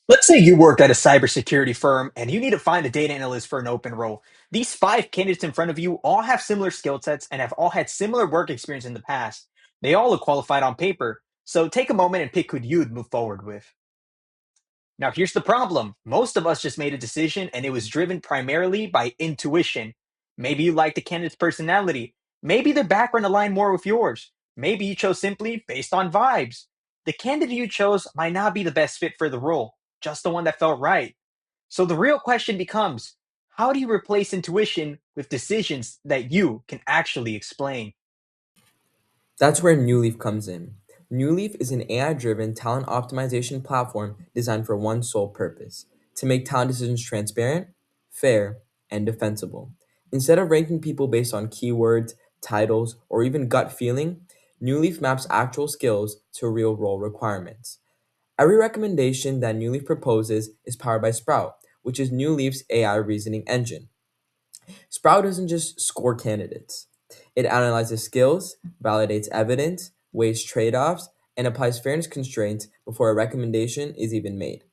Let's say you work at a cybersecurity firm and you need to find a data analyst for an open role. These five candidates in front of you all have similar skill sets and have all had similar work experience in the past. They all look qualified on paper. So take a moment and pick who you'd move forward with. Now, here's the problem. Most of us just made a decision and it was driven primarily by intuition. Maybe you like the candidate's personality. Maybe their background aligned more with yours. Maybe you chose simply based on vibes. The candidate you chose might not be the best fit for the role, just the one that felt right. So the real question becomes, how do you replace intuition with decisions that you can actually explain? That's where Newleaf comes in. Newleaf is an AI driven talent optimization platform designed for one sole purpose: to make talent decisions transparent, fair, and defensible. Instead of ranking people based on keywords, titles, or even gut feeling, Newleaf maps actual skills to real role requirements. Every recommendation that Newleaf proposes is powered by Sprout, which is Newleaf's AI reasoning engine. Sprout doesn't just score candidates. It analyzes skills, validates evidence, weighs trade offs, and applies fairness constraints before a recommendation is even made.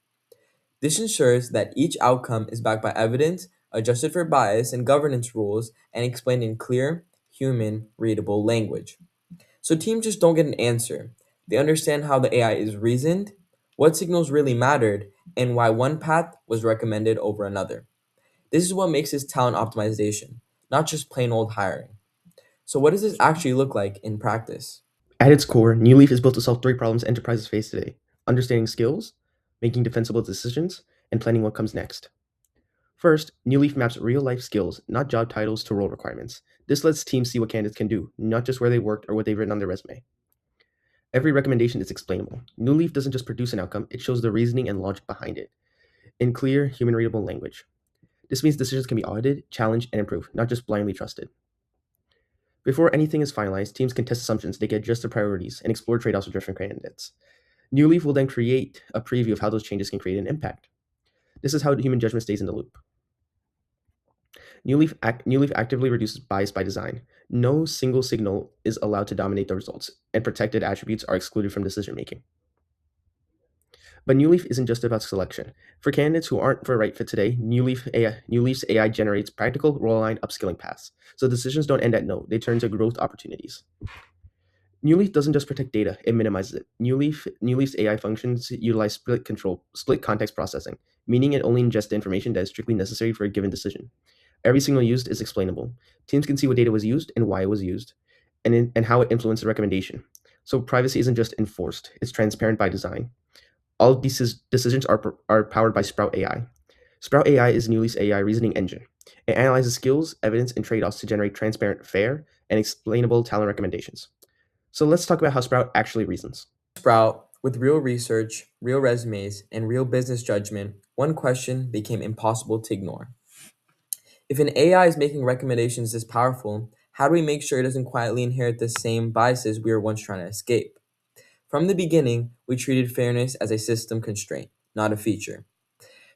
This ensures that each outcome is backed by evidence, adjusted for bias and governance rules, and explained in clear, human, readable language. So teams just don't get an answer. They understand how the AI is reasoned, what signals really mattered, and why one path was recommended over another. This is what makes this talent optimization, not just plain old hiring. So, what does this actually look like in practice? At its core, New Leaf is built to solve three problems enterprises face today: understanding skills, making defensible decisions, and planning what comes next. First, New Leaf maps real life skills, not job titles, to role requirements. This lets teams see what candidates can do, not just where they worked or what they've written on their resume. Every recommendation is explainable. New Leaf doesn't just produce an outcome, it shows the reasoning and logic behind it in clear, human readable language. This means decisions can be audited, challenged, and improved, not just blindly trusted. Before anything is finalized, teams can test assumptions, they can adjust their priorities, and explore trade offs with different candidates. New Leaf will then create a preview of how those changes can create an impact. This is how human judgment stays in the loop. New Leaf actively reduces bias by design. No single signal is allowed to dominate the results, and protected attributes are excluded from decision making. But New Leaf isn't just about selection. For candidates who aren't the right fit today, New Leaf's AI generates practical, role-aligned upskilling paths. So decisions don't end at no; they turn to growth opportunities. New Leaf doesn't just protect data; it minimizes it. New Leaf's AI functions utilize split context processing, meaning it only ingests the information that is strictly necessary for a given decision. Every signal used is explainable. Teams can see what data was used and why it was used, and how it influenced the recommendation. So privacy isn't just enforced; it's transparent by design. All of these decisions are powered by Sprout AI. Sprout AI is Newly's AI reasoning engine. It analyzes skills, evidence, and trade-offs to generate transparent, fair, and explainable talent recommendations. So let's talk about how Sprout actually reasons. Sprout, with real research, real resumes, and real business judgment, one question became impossible to ignore. If an AI is making recommendations this powerful, how do we make sure it doesn't quietly inherit the same biases we were once trying to escape? From the beginning, we treated fairness as a system constraint, not a feature.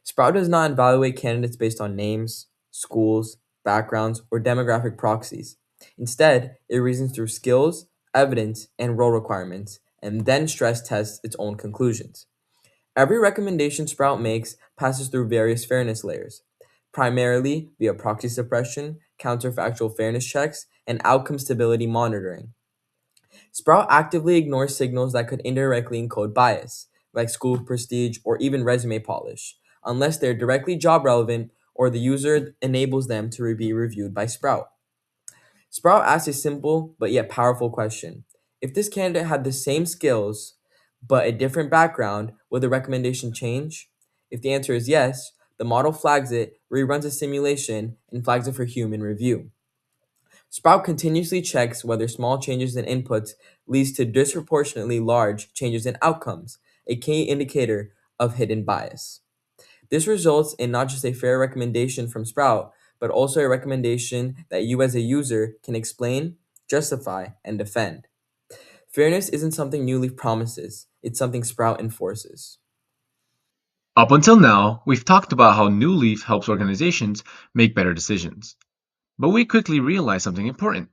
Sprout does not evaluate candidates based on names, schools, backgrounds, or demographic proxies. Instead, it reasons through skills, evidence, and role requirements, and then stress tests its own conclusions. Every recommendation Sprout makes passes through various fairness layers, primarily via proxy suppression, counterfactual fairness checks, and outcome stability monitoring. Sprout actively ignores signals that could indirectly encode bias, like school prestige or even resume polish, unless they're directly job relevant or the user enables them to be reviewed by Sprout. Sprout asks a simple but yet powerful question: if this candidate had the same skills but a different background, would the recommendation change? If the answer is yes, the model flags it, reruns a simulation, and flags it for human review. Sprout continuously checks whether small changes in inputs leads to disproportionately large changes in outcomes, a key indicator of hidden bias. This results in not just a fair recommendation from Sprout, but also a recommendation that you as a user can explain, justify, and defend. Fairness isn't something Newleaf promises, it's something Sprout enforces. Up until now, we've talked about how New Leaf helps organizations make better decisions. But we quickly realize something important.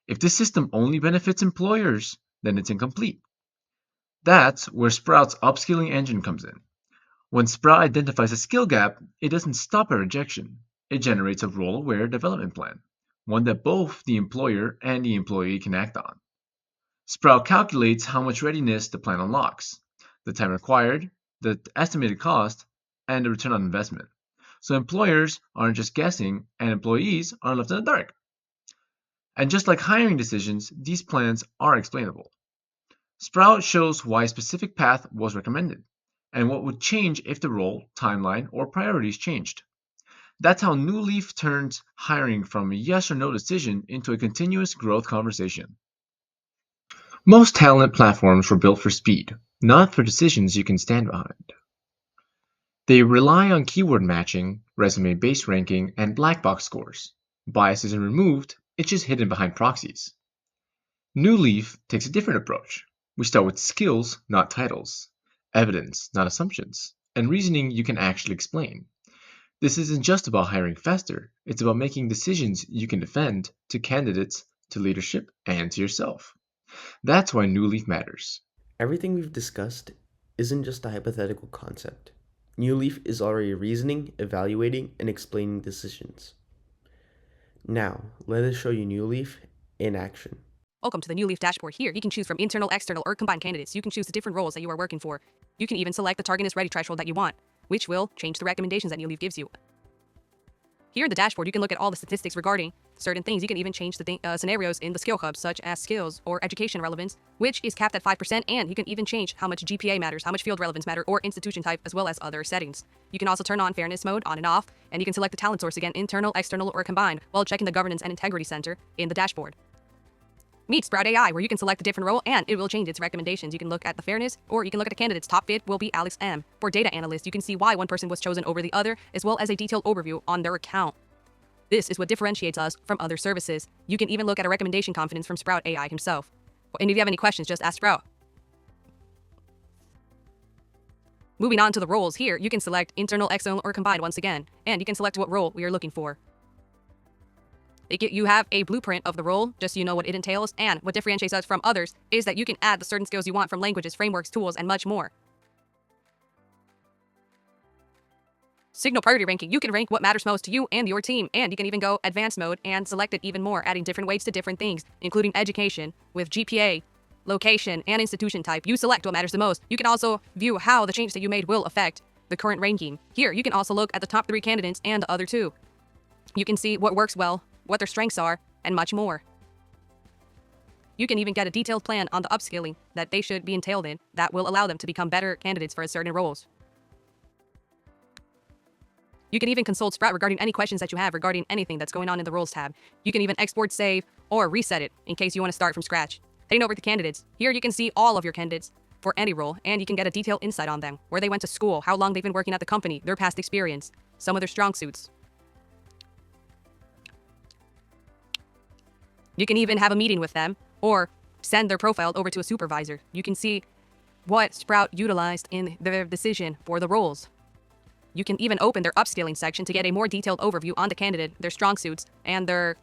If this system only benefits employers, then it's incomplete. That's where Sprout's upskilling engine comes in. When Sprout identifies a skill gap, it doesn't stop at rejection. It generates a role-aware development plan, one that both the employer and the employee can act on. Sprout calculates how much readiness the plan unlocks, the time required, the estimated cost, and the return on investment. So employers aren't just guessing, and employees aren't left in the dark. And just like hiring decisions, these plans are explainable. Sprout shows why a specific path was recommended, and what would change if the role, timeline, or priorities changed. That's how New Leaf turns hiring from a yes or no decision into a continuous growth conversation. Most talent platforms were built for speed, not for decisions you can stand behind. They rely on keyword matching, resume-based ranking, and black box scores. Bias isn't removed, it's just hidden behind proxies. New Leaf takes a different approach. We start with skills, not titles, evidence, not assumptions, and reasoning you can actually explain. This isn't just about hiring faster, it's about making decisions you can defend to candidates, to leadership, and to yourself. That's why New Leaf matters. Everything we've discussed isn't just a hypothetical concept. New Leaf is already reasoning, evaluating, and explaining decisions. Now, let us show you New Leaf in action. Welcome to the New Leaf dashboard. Here, you can choose from internal, external, or combined candidates. You can choose the different roles that you are working for. You can even select the target ready threshold that you want, which will change the recommendations that New Leaf gives you. Here in the dashboard, you can look at all the statistics regarding certain things. You can even change the scenarios in the skill hub, such as skills or education relevance, which is capped at 5%, and you can even change how much GPA matters, how much field relevance matter, or institution type, as well as other settings. You can also turn on fairness mode on and off, and you can select the talent source again, internal, external, or combined, while checking the governance and integrity center in the dashboard. Meet Sprout AI, where you can select a different role and it will change its recommendations. You can look at the fairness, or you can look at the candidate's top fit will be Alex M. For data analyst, you can see why one person was chosen over the other, as well as a detailed overview on their account. This is what differentiates us from other services. You can even look at a recommendation confidence from Sprout AI himself. And if you have any questions, just ask Sprout. Moving on to the roles here, you can select internal, external, or combined once again, and you can select what role we are looking for. You have a blueprint of the role, just so you know what it entails, and what differentiates us from others is that you can add the certain skills you want from languages, frameworks, tools, and much more. Signal priority ranking. You can rank what matters most to you and your team, and you can even go advanced mode and select it even more, adding different weights to different things, including education, with GPA, location, and institution type. You select what matters the most. You can also view how the change that you made will affect the current ranking. Here, you can also look at the top 3 candidates and the other 2. You can see what works well, what their strengths are, and much more. You can even get a detailed plan on the upskilling that they should be entailed in that will allow them to become better candidates for certain roles. You can even consult Sprout regarding any questions that you have regarding anything that's going on in the roles tab. You can even export, save, or reset it in case you want to start from scratch. Heading over to candidates, here you can see all of your candidates for any role, and you can get a detailed insight on them, where they went to school, how long they've been working at the company, their past experience, some of their strong suits. You can even have a meeting with them or send their profile over to a supervisor. You can see what Sprout utilized in their decision for the roles. You can even open their upskilling section to get a more detailed overview on the candidate, their strong suits, and their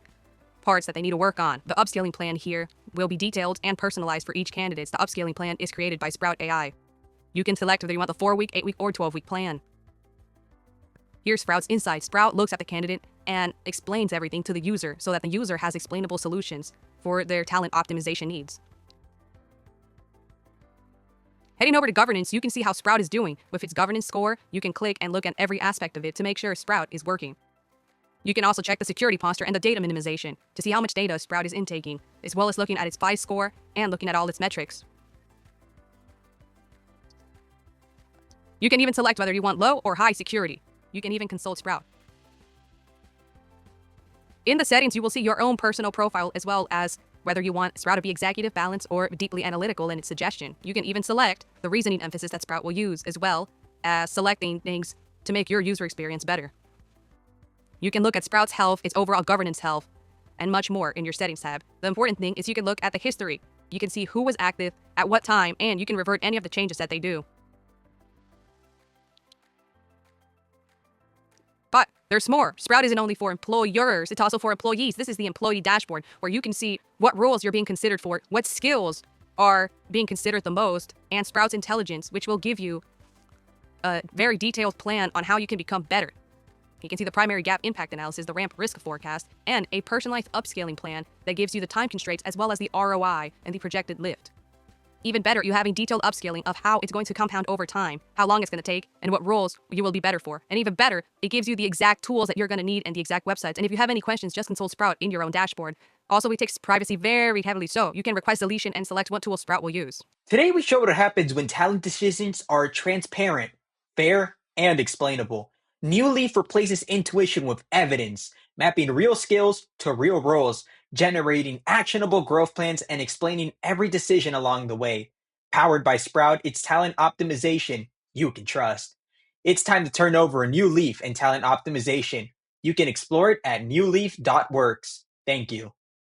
parts that they need to work on. The upskilling plan here will be detailed and personalized for each candidate. The upskilling plan is created by Sprout AI. You can select whether you want the 4-week, 8-week, or 12-week plan. Here's Sprout's insight. Sprout looks at the candidate and explains everything to the user so that the user has explainable solutions for their talent optimization needs. Heading over to governance, you can see how Sprout is doing. With its governance score, you can click and look at every aspect of it to make sure Sprout is working. You can also check the security posture and the data minimization to see how much data Sprout is intaking, as well as looking at its FI score and looking at all its metrics. You can even select whether you want low or high security. You can even consult Sprout. In the settings, you will see your own personal profile, as well as whether you want Sprout to be executive, balanced, or deeply analytical in its suggestion. You can even select the reasoning emphasis that Sprout will use, as well as selecting things to make your user experience better. You can look at Sprout's health, its overall governance health, and much more in your settings tab. The important thing is you can look at the history. You can see who was active, at what time, and you can revert any of the changes that they do. But there's more. Sprout isn't only for employers, it's also for employees. This is the employee dashboard, where you can see what roles you're being considered for, what skills are being considered the most, and Sprout's intelligence, which will give you a very detailed plan on how you can become better. You can see the primary gap impact analysis, the ramp risk forecast, and a personalized upscaling plan that gives you the time constraints as well as the ROI and the projected lift. Even better, you having detailed upscaling of how it's going to compound over time, how long it's going to take, and what roles you will be better for. And even better, it gives you the exact tools that you're going to need and the exact websites. And if you have any questions, just consult Sprout in your own dashboard. Also, it takes privacy very heavily, so you can request deletion and select what tool Sprout will use. Today, we show what happens when talent decisions are transparent, fair, and explainable. New Leaf replaces intuition with evidence, mapping real skills to real roles, generating actionable growth plans, and explaining every decision along the way. Powered by Sprout, it's talent optimization you can trust. It's time to turn over a new leaf in talent optimization. You can explore it at newleaf.works. Thank you.